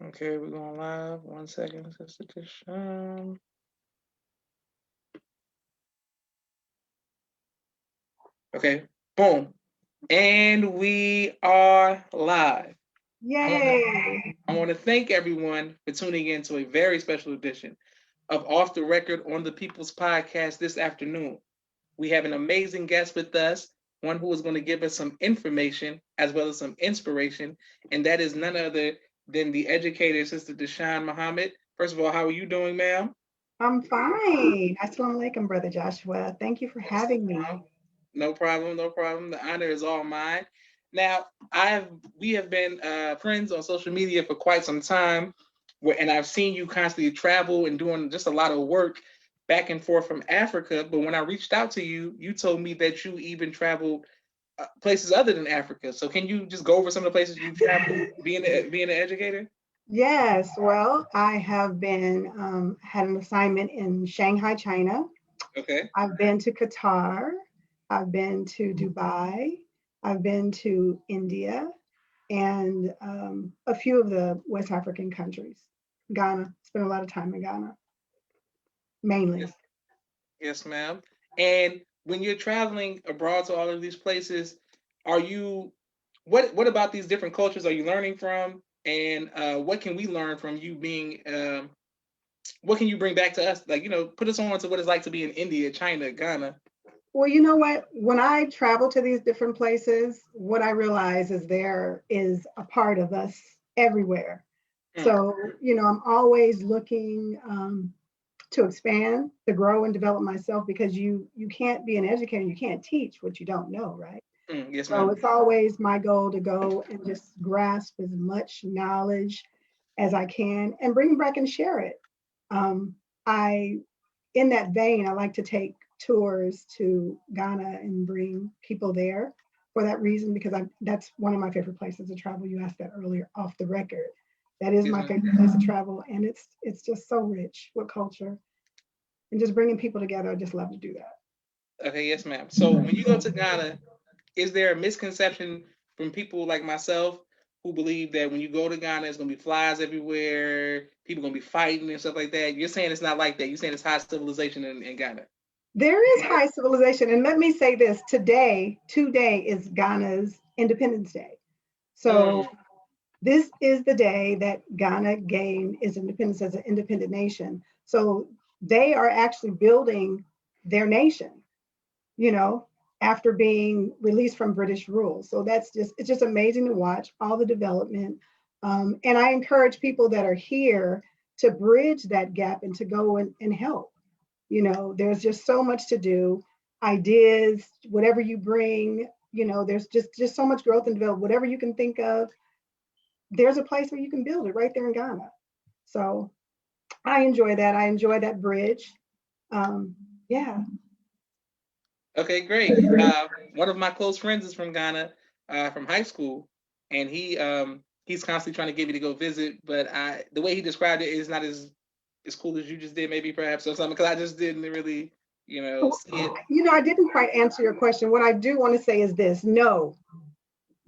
Okay, we're going live. 1 second, Sister Dishonne. Okay, boom. And we are live. Yay! I want to thank everyone for tuning in to a very special edition of Off the Record on the People's Podcast this afternoon. We have an amazing guest with us, one who is going to give us some information as well as some inspiration, and that is none other than the educator, Sister Dishonne Muhammad. First of all, how are you doing, ma'am? I'm fine. Assalamu alaikum, Brother Joshua. Thank you for having me. No problem, no problem. The honor is all mine. Now, we have been friends on social media for quite some time, and I've seen you constantly travel and doing just a lot of work back and forth from Africa. But when I reached out to you, you told me that you even traveled places other than Africa. So can you just go over some of the places you've traveled, being an educator? Yes, well, I have been had an assignment in Shanghai, China. Okay. I've been to Qatar. I've been to Dubai. I've been to India and a few of the West African countries. Ghana. Spent a lot of time in Ghana, mainly. Yes, yes, ma'am. And when you're traveling abroad to all of these places, are you what about these different cultures are you learning from? And what can we learn from you being what can you bring back to us? Like, put us on to what it's like to be in India, China, Ghana. Well, you know what? When I travel to these different places, what I realize is there is a part of us everywhere. Mm, So, I'm always looking to expand, to grow and develop myself because you can't be an educator, you can't teach what you don't know, right? yes, So ma'am. it's always my goal to go and just grasp as much knowledge as I can and bring it back and share it. I in that vein, I like to take tours to Ghana and bring people there for that reason because that's one of my favorite places to travel. You asked that earlier off the record. That is Yes, my ma'am. favorite place to travel, and it's just so rich with culture and just bringing people together. I just love to do that. Okay, yes, ma'am. So when you go to Ghana, is there a misconception from people like myself who believe that when you go to Ghana, it's gonna be flies everywhere, people gonna be fighting and stuff like that? You're saying it's not like that. You're saying it's high civilization in Ghana. There is high civilization, and let me say this: today is Ghana's Independence Day. So Mm, this is the day that Ghana gained its independence as an independent nation. So they are actually building their nation, you know, after being released from British rule. So it's just amazing to watch all the development. And I encourage people that are here to bridge that gap and to go and help. There's just so much to do, ideas, whatever you bring, there's just so much growth and development, whatever you can think of, there's a place where you can build it right there in Ghana. So I enjoy that. I enjoy that bridge. Yeah. okay, great. One of my close friends is from Ghana, from high school, and he's constantly trying to get me to go visit, but the way he described it is not as cool as you just did, maybe perhaps or something, because I just didn't really, see it. I didn't quite answer your question. What I do want to say is this: no,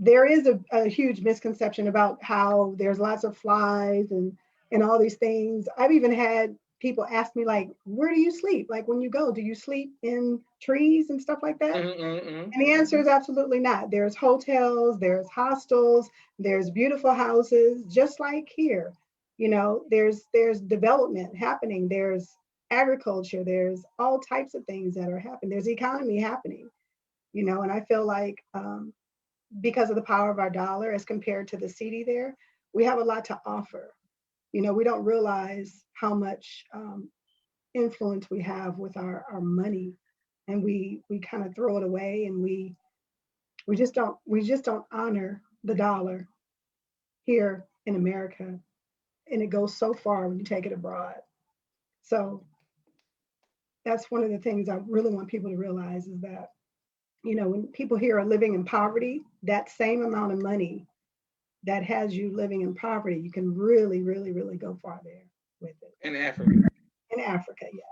there is a huge misconception about how there's lots of flies and all these things. I've even had people ask me like, where do you sleep? Like when you go, do you sleep in trees and stuff like that? Mm-hmm. And the answer is absolutely not. There's hotels, there's hostels, there's beautiful houses, just like here. There's development happening. There's agriculture. There's all types of things that are happening. There's economy happening. And I feel like because of the power of our dollar as compared to the city there, we have a lot to offer. We don't realize how much influence we have with our money, and we kind of throw it away, and we just don't honor the dollar here in America, and it goes so far when you take it abroad. So that's one of the things I really want people to realize is that when people here are living in poverty, that same amount of money that has you living in poverty, you can really, really, really go far there with it. In Africa. In Africa, yes.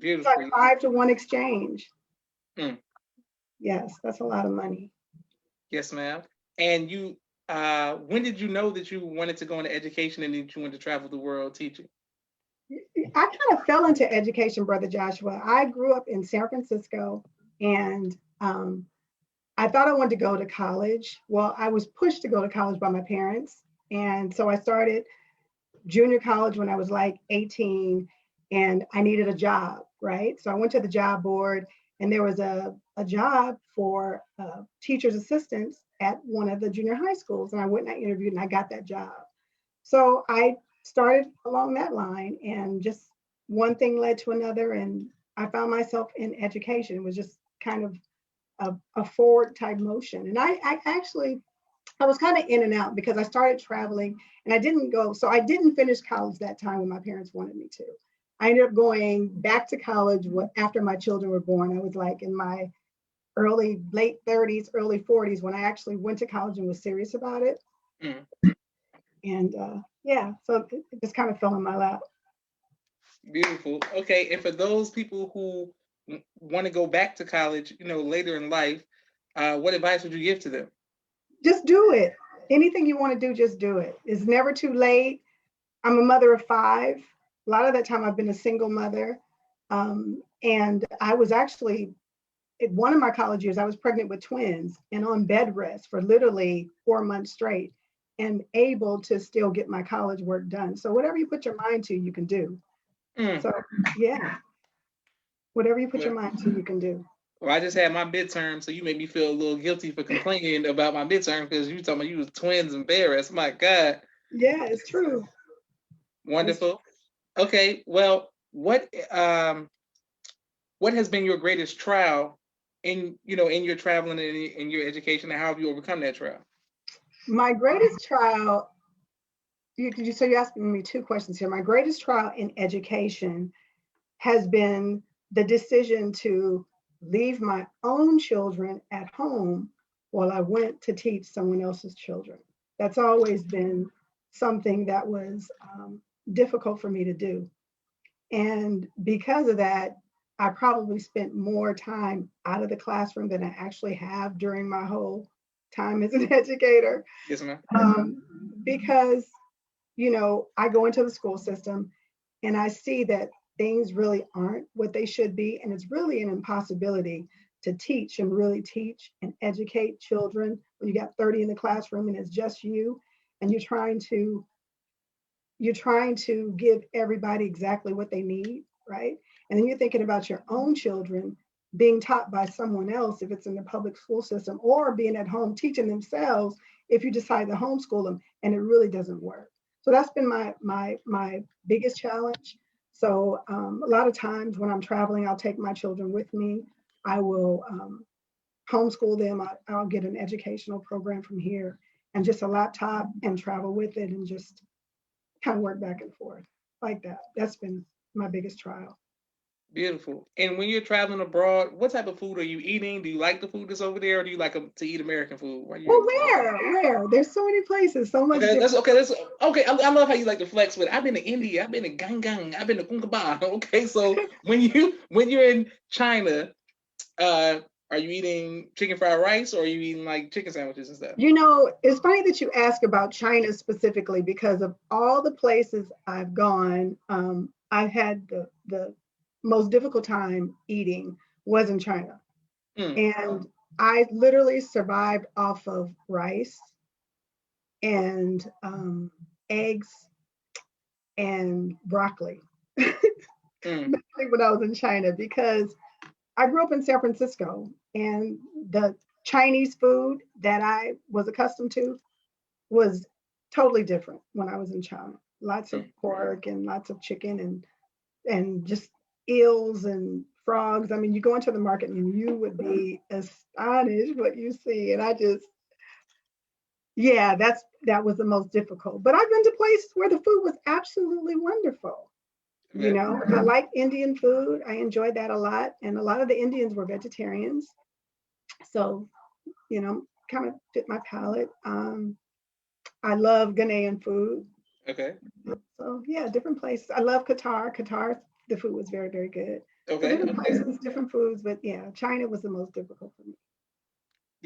It's like Beautiful. 5-to-1 exchange. Mm, Yes, that's a lot of money. yes, ma'am. And When did you know that you wanted to go into education and that you wanted to travel the world teaching? I kind of fell into education, Brother Joshua. I grew up in San Francisco, and I thought I wanted to go to college. Well, I was pushed to go to college by my parents. And so I started junior college when I was like 18, and I needed a job, right? So I went to the job board, and there was a job for teacher's assistants at one of the junior high schools. And I went and I interviewed and I got that job. So I started along that line, and just one thing led to another. And I found myself in education. It was just kind of a forward type motion. And I actually, I was kind of in and out because I started traveling and I didn't go. So I didn't finish college that time when my parents wanted me to. I ended up going back to college after my children were born. I was like in my late 30s, early 40s when I actually went to college and was serious about it. Mm. And yeah, so it just kind of fell in my lap. Beautiful. Okay, and for those people who want to go back to college, later in life, what advice would you give to them? Just do it. Anything you want to do, just do it. It's never too late. I'm a mother of 5. A lot of that time I've been a single mother. And I was actually, at one of my college years, I was pregnant with twins and on bed rest for literally 4 months straight and able to still get my college work done. So whatever you put your mind to, you can do. Mm. So yeah, whatever you put your mind to, you can do. Well, I just had my midterm, so you made me feel a little guilty for complaining about my midterm because you talking about you was twins and bed rest. My God. Yeah, it's true. Wonderful. Okay, well, what has been your greatest trial in your traveling and in your education, and how have you overcome that trial? My greatest trial, so you're asking me 2 questions here. My greatest trial in education has been the decision to leave my own children at home while I went to teach someone else's children. That's always been something that was difficult for me to do. And because of that, I probably spent more time out of the classroom than I actually have during my whole time as an educator. Yes, ma'am. Because, I go into the school system and I see that things really aren't what they should be. And it's really an impossibility to teach and really teach and educate children when you got 30 in the classroom and it's just you, and you're trying to give everybody exactly what they need, right? And then you're thinking about your own children being taught by someone else if it's in the public school system, or being at home teaching themselves if you decide to homeschool them, and it really doesn't work. So that's been my biggest challenge. So a lot of times when I'm traveling, I'll take my children with me. I will homeschool them. I'll get an educational program from here and just a laptop and travel with it and just kind of work back and forth like that. That's been my biggest trial. Beautiful. And when you're traveling abroad, what type of food are you eating? Do you like the food that's over there, or do you like to eat American food? Well, where? There's so many places, so much. Okay, that's okay. That's okay. I love how you like to flex with. I've been to India. I've been to Gangang. I've been to Kungaba. Okay, so when you're in China, are you eating chicken fried rice, or are you eating like chicken sandwiches and stuff? It's funny that you ask about China specifically, because of all the places I've gone, I've had the most difficult time eating was in China. And I literally survived off of rice and eggs and broccoli when I was in China, because I grew up in San Francisco, and the Chinese food that I was accustomed to was totally different when I was in China. Lots of pork and lots of chicken and just eels and frogs. I mean, you go into the market and you would be astonished what you see. And that was the most difficult. But I've been to places where the food was absolutely wonderful. I like Indian food. I enjoyed that a lot. And a lot of the Indians were vegetarians. So, kind of fit my palate. I love Ghanaian food. Okay. So yeah, different places. I love Qatar. Qatar, the food was very, very good. Okay. So different places, different foods, but yeah, China was the most difficult for me.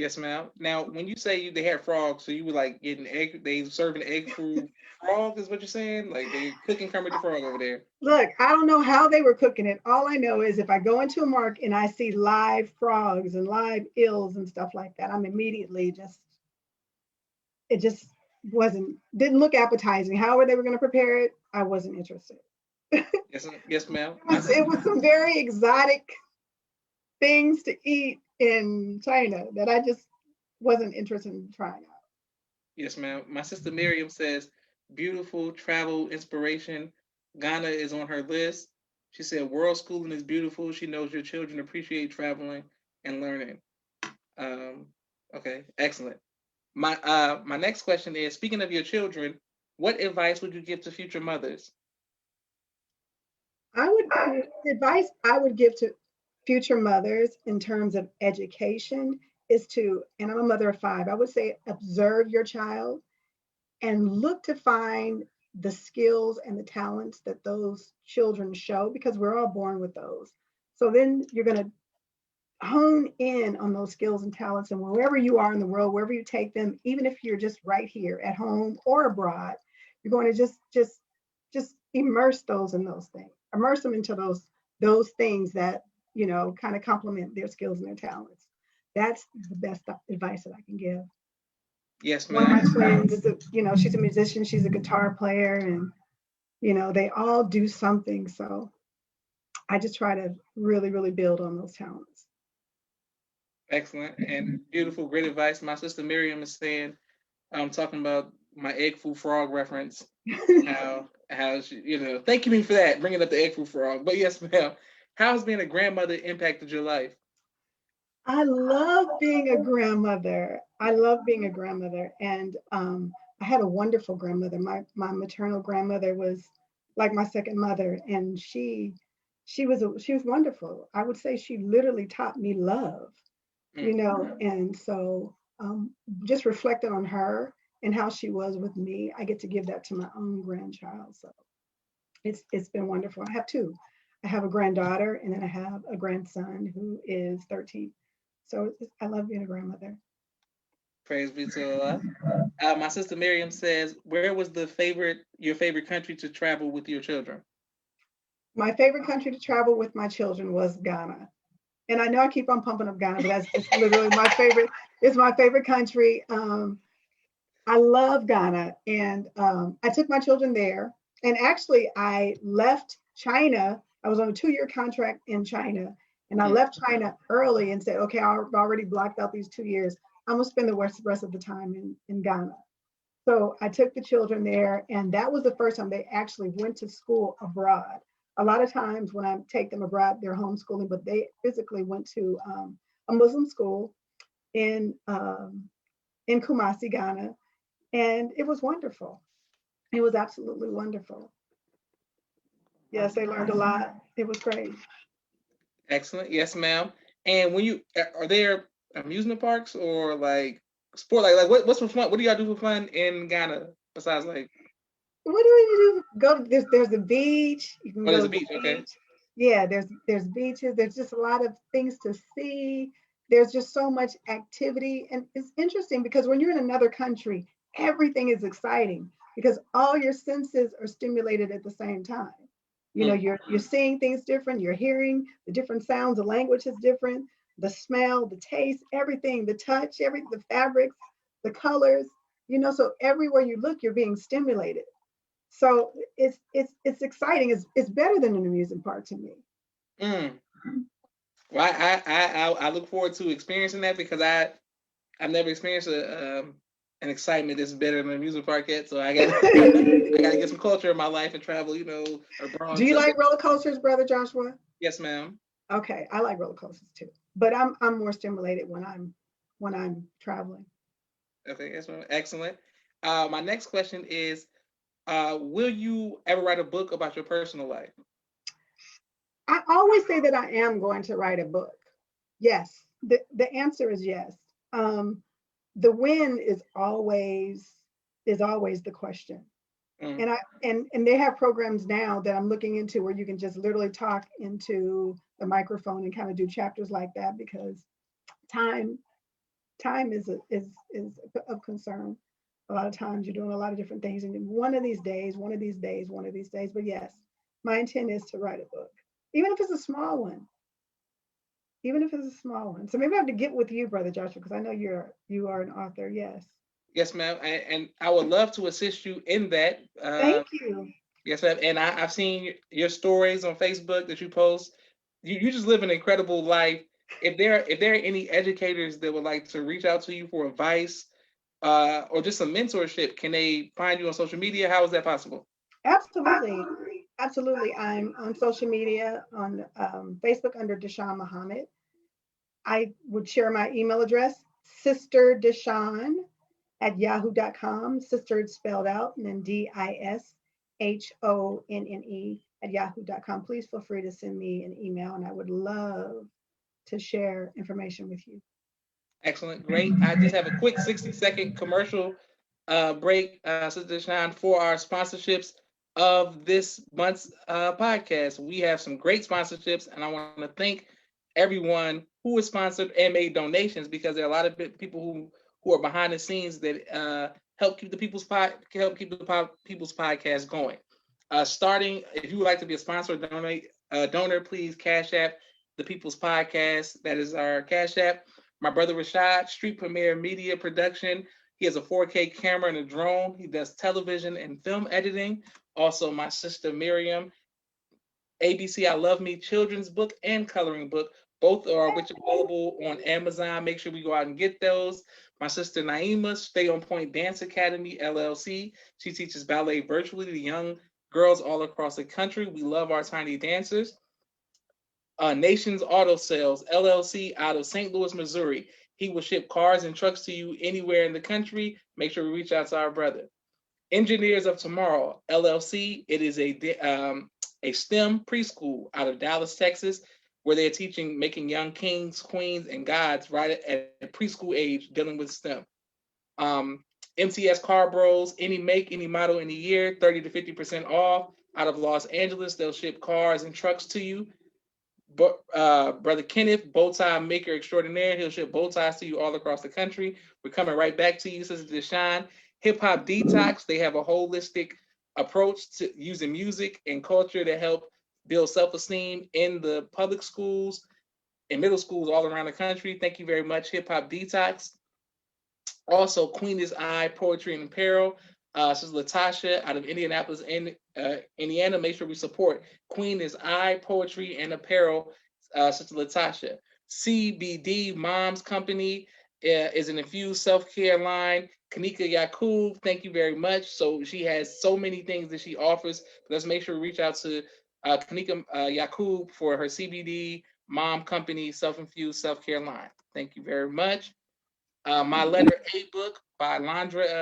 Yes, ma'am. Now, when you say they had frogs, so you were like getting egg, they serving egg through frog, is what you're saying? Like they cooking Kermit the Frog over there. Look, I don't know how they were cooking it. All I know is if I go into a market and I see live frogs and live eels and stuff like that, I'm immediately just, it just didn't look appetizing. However they were going to prepare it, I wasn't interested. Yes, yes, ma'am. It was some very exotic things to eat in China that I just wasn't interested in trying out. Yes, ma'am. My sister Miriam says, beautiful travel inspiration. Ghana is on her list. She said, world schooling is beautiful. She knows your children appreciate traveling and learning. Um, okay, excellent. My next question is, speaking of your children, what advice would you give to future mothers? The advice I would give to future mothers in terms of education is to, and I'm a mother of 5, I would say observe your child and look to find the skills and the talents that those children show, because we're all born with those. So then you're going to hone in on those skills and talents, and wherever you are in the world, wherever you take them, even if you're just right here at home or abroad, you're going to just immerse those in those things, immerse them into those things that kind of complement their skills and their talents. That's the best advice that I can give. Yes, One of my ma'am. twins is she's a musician, she's a guitar player, and they all do something. So I just try to really, really build on those talents. Excellent and beautiful, great advice. My sister Miriam is saying, I'm talking about my egg foo frog reference. How she, thank you for that, bringing up the egg foo frog. But yes, ma'am. How has being a grandmother impacted your life? I love being a grandmother. I love being a grandmother, and I had a wonderful grandmother. My maternal grandmother was like my second mother, and she was wonderful. I would say she literally taught me love, and so just reflecting on her and how she was with me, I get to give that to my own grandchild. So it's been wonderful. I have two. I have a granddaughter, and then I have a grandson who is 13. So I love being a grandmother. Praise be to Allah. My sister Miriam says, where was your favorite country to travel with your children? My favorite country to travel with my children was Ghana. And I know I keep on pumping up Ghana, but it's literally my favorite. It's my favorite country. I love Ghana, and I took my children there. And actually, I left China. I was on a 2-year contract in China, and I left China early and said, okay, I've already blocked out these 2 years. I'm gonna spend the rest of the time in Ghana. So I took the children there, and that was the first time they actually went to school abroad. A lot of times when I take them abroad, they're homeschooling, but they physically went to a Muslim school in Kumasi, Ghana, and it was wonderful. It was absolutely wonderful. Yes, they learned a lot. It was great. Excellent. Yes, ma'am. And when you are there amusement parks or like sport, like what's for fun? What do y'all do for fun in Ghana besides like? What do we do? Go to there's a beach. You can Oh, go there's a to the beach. Okay. beach. Yeah, there's beaches. There's just a lot of things to see. There's just so much activity, and it's interesting because when you're in another country, everything is exciting because all your senses are stimulated at the same time. You're seeing things different. You're hearing the different sounds. The language is different. The smell, the taste, everything, the touch, the fabrics, the colors. So everywhere you look, you're being stimulated. So it's exciting. It's better than an amusement park to me. Mm. Well, I look forward to experiencing that because I've never experienced an excitement that's better than an amusement park yet. So I got I got to get some culture in my life and travel, abroad. Do you like roller coasters, brother Joshua? Yes, ma'am. Okay, I like roller coasters too, but I'm more stimulated when I'm traveling. Okay, yes, ma'am. Excellent. My next question is, will you ever write a book about your personal life? I always say that I am going to write a book. Yes, the answer is yes. Um, the when is always the question. Mm. And they have programs now that I'm looking into where you can just literally talk into the microphone and kind of do chapters like that because time time is of concern. A lot of times you're doing a lot of different things, and one of these days, one of these days, one of these days. But yes, my intent is to write a book, even if it's a small one. Even if it's a small one. So maybe I have to get with you, Brother Joshua, because I know you are an author. Yes. Yes, ma'am. And I would love to assist you in that. Thank you. Yes, ma'am. And I've seen your stories on Facebook that you post. You just live an incredible life. If there are any educators that would like to reach out to you for advice or just some mentorship, can they find you on social media? How is that possible? Absolutely. Absolutely. I'm on social media on Facebook under Dishonne Muhammad. I would share my email address, Sister Dishonne at yahoo.com. Sister is spelled out and then Dishonne at yahoo.com. Please feel free to send me an email and I would love to share information with you. Excellent, great. I just have a quick 60-second commercial break, Sister Shine, for our sponsorships of this month's podcast. We have some great sponsorships, and I want to thank everyone who is sponsored and made donations because there are a lot of people who are behind the scenes that help keep the people's podcast going. Starting, if you would like to be a sponsor or donor, please Cash App the People's Podcast. That is our Cash App. My brother Rashad, Street Premiere Media Production. He has a 4K camera and a drone. He does television and film editing. Also, my sister Miriam, ABC I Love Me children's book and coloring book. Both are which are available on Amazon. Make sure we go out and get those. My sister Naima, Stay on Point Dance Academy, LLC. She teaches ballet virtually to young girls all across the country. We love our tiny dancers. Nations Auto Sales, LLC, out of St. Louis, Missouri. He will ship cars and trucks to you anywhere in the country. Make sure we reach out to our brother. Engineers of Tomorrow, LLC. It is a STEM preschool out of Dallas, Texas, where they're teaching, making young kings, queens, and gods right at preschool age, dealing with STEM. MTS Car Bros, any make, any model, any year, 30 to 50% off. Out of Los Angeles, they'll ship cars and trucks to you. Brother Kenneth, bow tie maker extraordinaire. He'll ship bow ties to you all across the country. We're coming right back to you, Sister Dishonne. Hip Hop Detox, they have a holistic approach to using music and culture to help build self-esteem in the public schools and middle schools all around the country. Thank you very much, Hip Hop Detox. Also, Queen is I, Poetry and Apparel. This is Latasha out of Indianapolis, Indiana. Make sure we support Queen is I, Poetry and Apparel, Sister Latasha. CBD Mom's Company is an infused self-care line. Kanika Yakub, thank you very much. So she has so many things that she offers. Let's make sure we reach out to Kanika Yakub for her CBD Mom Company self-infused self-care line. Thank you very much. My Letter A book by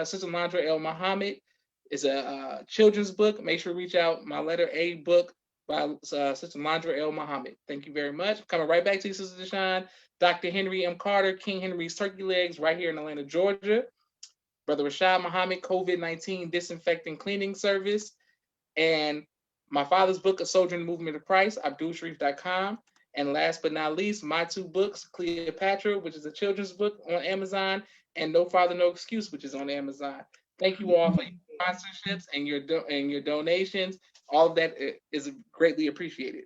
Sister Landra El Muhammad is a children's book. Make sure to reach out. My Letter A book by Sister Landra El Muhammad. Thank you very much. Coming right back to you, Sister Dishonne. Dr. Henry M. Carter, King Henry's Turkey Legs, right here in Atlanta, Georgia. Brother Rashad Muhammad, COVID-19 Disinfecting Cleaning Service. And my father's book, A Soldier in the Movement of Christ, AbdulSharif.com. And last but not least, my two books, Cleopatra, which is a children's book on Amazon, and No Father, No Excuse, which is on Amazon. Thank you all for your sponsorships and your donations. All of that is greatly appreciated.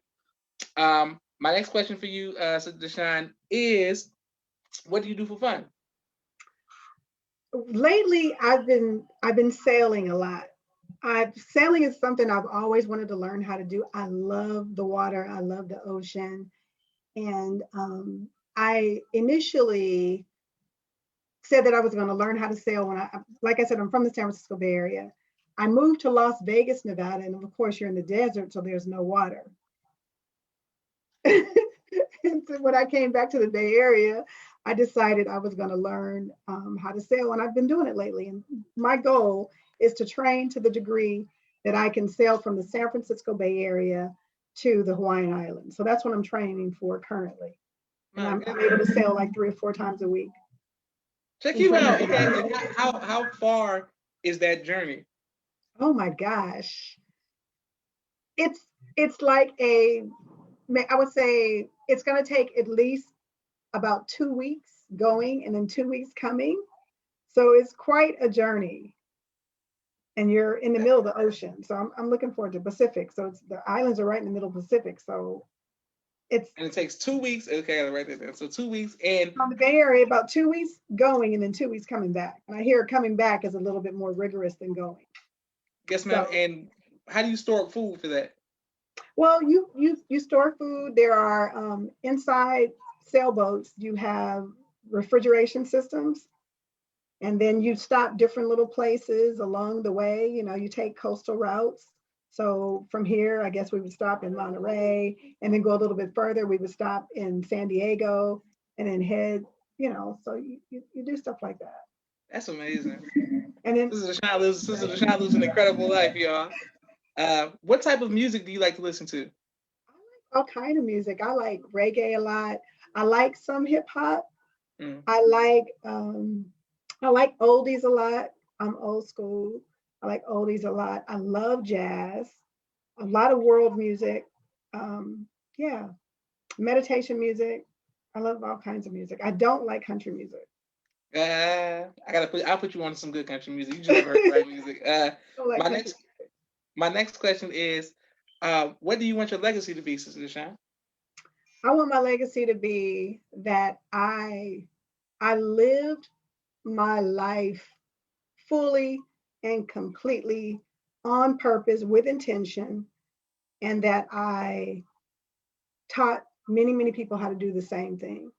My next question for you, Sister Dishonne, is what do you do for fun? Lately, I've been sailing a lot. Sailing is something I've always wanted to learn how to do. I love the water. I love the ocean. And I initially said that I was going to learn how to sail like I said, I'm from the San Francisco Bay Area. I moved to Las Vegas, Nevada, and of course you're in the desert, so there's no water. And so when I came back to the Bay Area, I decided I was going to learn how to sail, and I've been doing it lately. And my goal is to train to the degree that I can sail from the San Francisco Bay Area to the Hawaiian Islands. So that's what I'm training for currently. And I'm able to sail like 3 or 4 times a week. Check you out. Okay. How far is that journey? Oh my gosh. It's like I would say it's going to take at least about 2 weeks, going and then 2 weeks coming. So it's quite a journey. And you're in the middle of the ocean. So I'm looking forward to Pacific. So it's the islands are right in the middle of Pacific. So it's And it takes 2 weeks. Okay, I gotta write that down. So 2 weeks, and on the Bay Area, about 2 weeks going and then 2 weeks coming back. And I hear coming back is a little bit more rigorous than going. yes, ma'am. So, And how do you store up food for that? well, you store food. There are inside sailboats. You have refrigeration systems, and then you stop different little places along the way. You know, you take coastal routes. So from here, I guess we would stop in Monterey, and then go a little bit further. We would stop in San Diego, and then head. You know, so you do stuff like that. That's amazing. And then Sister Dishonne lives an incredible life, y'all. What type of music do you like to listen to? all kind of music. I like reggae a lot. I like some hip hop. Mm. I like I like oldies a lot. I'm old school. I like oldies a lot. I love jazz. A lot of world music. Yeah, meditation music. I love all kinds of music. I don't like country music. I'll put you on some good country music. You just never heard the right music. I don't like My country. next question is, what do you want your legacy to be, Sister Dishonne? I want my legacy to be that I lived my life fully and completely on purpose with intention, and that I taught many, many people how to do the same thing.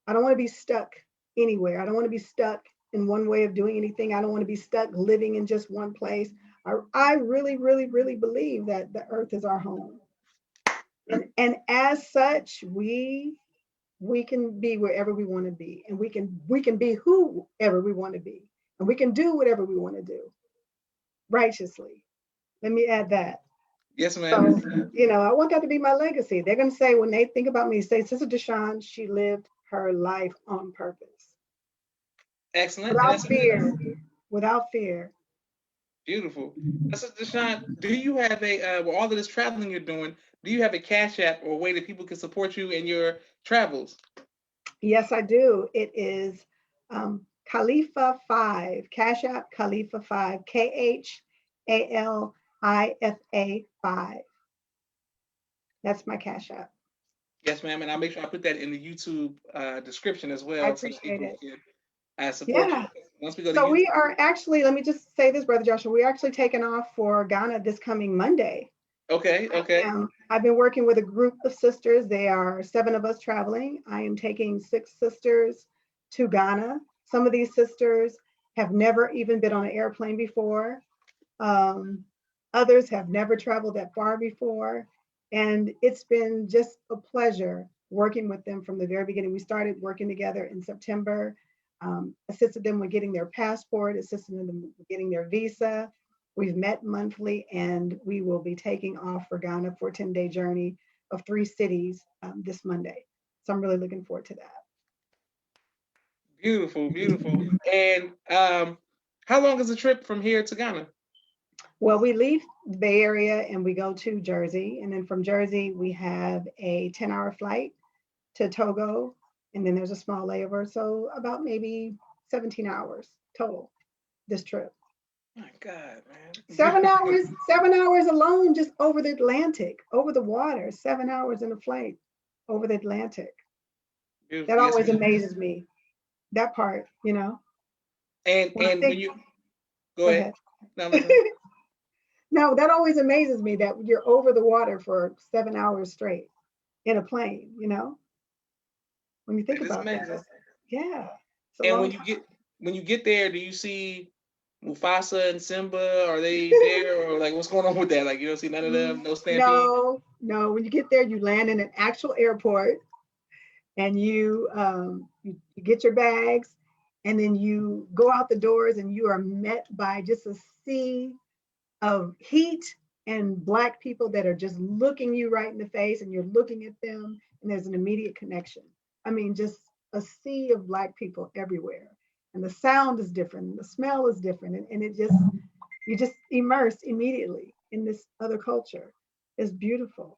I don't want to be stuck anywhere. I don't want to be stuck in one way of doing anything. I don't want to be stuck living in just one place. I really, really, really believe that the earth is our home. And as such, we can be wherever we want to be, and we can be whoever we want to be, and we can do whatever we want to do righteously. Let me add that. Yes, So, ma'am. I want that to be my legacy. They're going to say, when they think about me, say, Sister Dishonne, she lived her life on purpose, Excellent. And without that's fear, without fear. beautiful. Sister Dishonne, do you have with all of this traveling you're doing, do you have a cash app or a way that people can support you in your travels? Yes, I do. It is Khalifa5, Cash App Khalifa5, KHALIFA5. That's my Cash App. Yes, ma'am. And I'll make sure I put that in the YouTube description as I well, so that appreciate people it. can support you. Yeah. Once we go to So we YouTube. are actually, let me just say this, Brother Joshua, we're actually taking off for Ghana this coming Monday. Okay. Okay. I've been working with a group of sisters. There are 7 of us traveling. I am taking 6 sisters to Ghana. Some of these sisters have never even been on an airplane before. Um, Others have never traveled that far before. And it's been just a pleasure working with them from the very beginning. We started working together in September, assisted them with getting their passport, assisted them with getting their visa. We've met monthly, and we will be taking off for Ghana for a 10-day journey of 3 cities this Monday. So I'm really looking forward to that. Beautiful, beautiful. And how long is the trip from here to Ghana? Well, we leave the Bay Area and we go to Jersey. And then from Jersey, we have a 10-hour flight to Togo. And then there's a small layover. So about maybe 17 hours total this trip. My God, man. 7 hours, 7 hours alone just over the Atlantic, over the water, 7 hours in a flight over the Atlantic. Beautiful. That Yes, always ma'am. amazes me. That part. And When I when think, you go go ahead. ahead. No, listen. No, that always amazes me that you're over the water for 7 hours straight in a plane. When you think That is about that, amazing. yeah, it's a And long time. when you get there, do you see Mufasa and Simba? Are they there, or like what's going on with that? Like you don't see none of them, no stampede. No, no. When you get there, you land in an actual airport, and you get your bags, and then you go out the doors, and you are met by just a sea of heat and Black people that are just looking you right in the face, and you're looking at them, and there's an immediate connection. I mean, just a sea of Black people everywhere. And the sound is different, and the smell is different. And you just immerse immediately in this other culture. It's beautiful.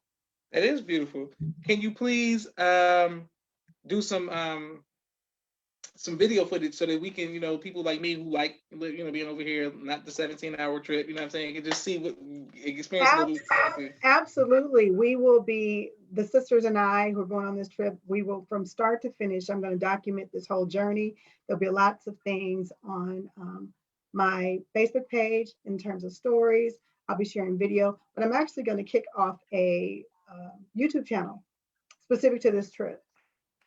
That is beautiful. Can you please do some some video footage so that we can, people like me who like, being over here, not the 17-hour trip, you know what I'm saying, can just see what experience a little bit. Absolutely. We will be, the sisters and I who are going on this trip, we will, from start to finish, I'm going to document this whole journey. There'll be lots of things on my Facebook page in terms of stories. I'll be sharing video, but I'm actually going to kick off a YouTube channel specific to this trip.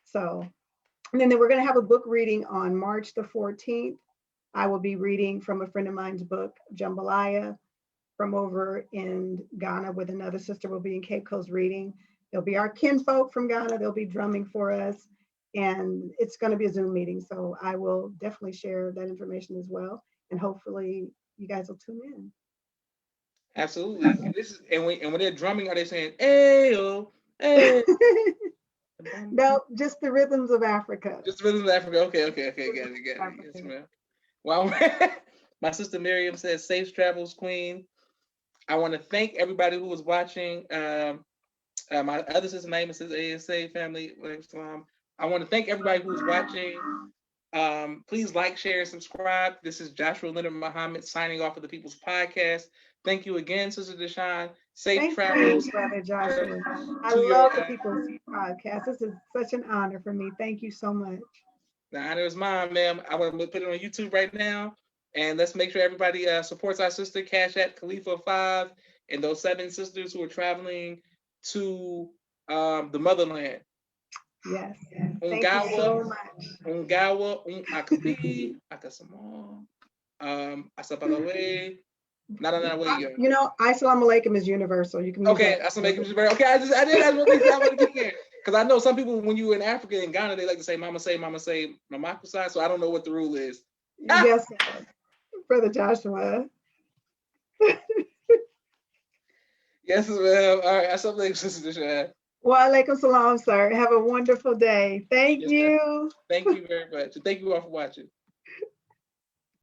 So, and then we're going to have a book reading on March the 14th. I will be reading from a friend of mine's book, Jambalaya, from over in Ghana, with another sister will be in Cape Coast reading. There'll be our kinfolk from Ghana. They'll be drumming for us. And it's going to be a Zoom meeting. So I will definitely share that information as well. And hopefully you guys will tune in. Absolutely. And when they're drumming, are they saying, hey, oh, hey? No, just the rhythms of Africa. Just the rhythms of Africa. Okay. Got it. Yes, ma'am. Well, my sister Miriam says, safe travels, Queen. I want to thank everybody who was watching. My other sister name says ASA family. I want to thank everybody who's watching. Please like, share, and subscribe. This is Joshua Leonard Muhammad signing off of the People's Podcast. Thank you again, Sister Dishonne. Safe travels. You, Brother Joshua. I love the People's Podcast. This is such an honor for me. Thank you so much. The honor is mine, ma'am. I want to put it on YouTube right now. And let's make sure everybody supports our sister, Cash at Khalifa5, and those 7 sisters who are traveling to the motherland. Yes. Thank you so much. Ungawa, Akabi, Akasamo, Asapalawe. You know, Assalamu alaikum is universal. You can use okay, Assalamu alaikum is universal. Okay, I want to get there. Because I know some people, when you're in Africa and Ghana, they like to say Mama say, Mamakusai, so I don't know what the rule is. Yes, Brother Joshua. Yes, ma'am. All right, Assalamu alaikum, Sister Dishonne. Wa alaikum salam, sir. Have a wonderful day. Thank you. Thank you very much. Thank you all for watching.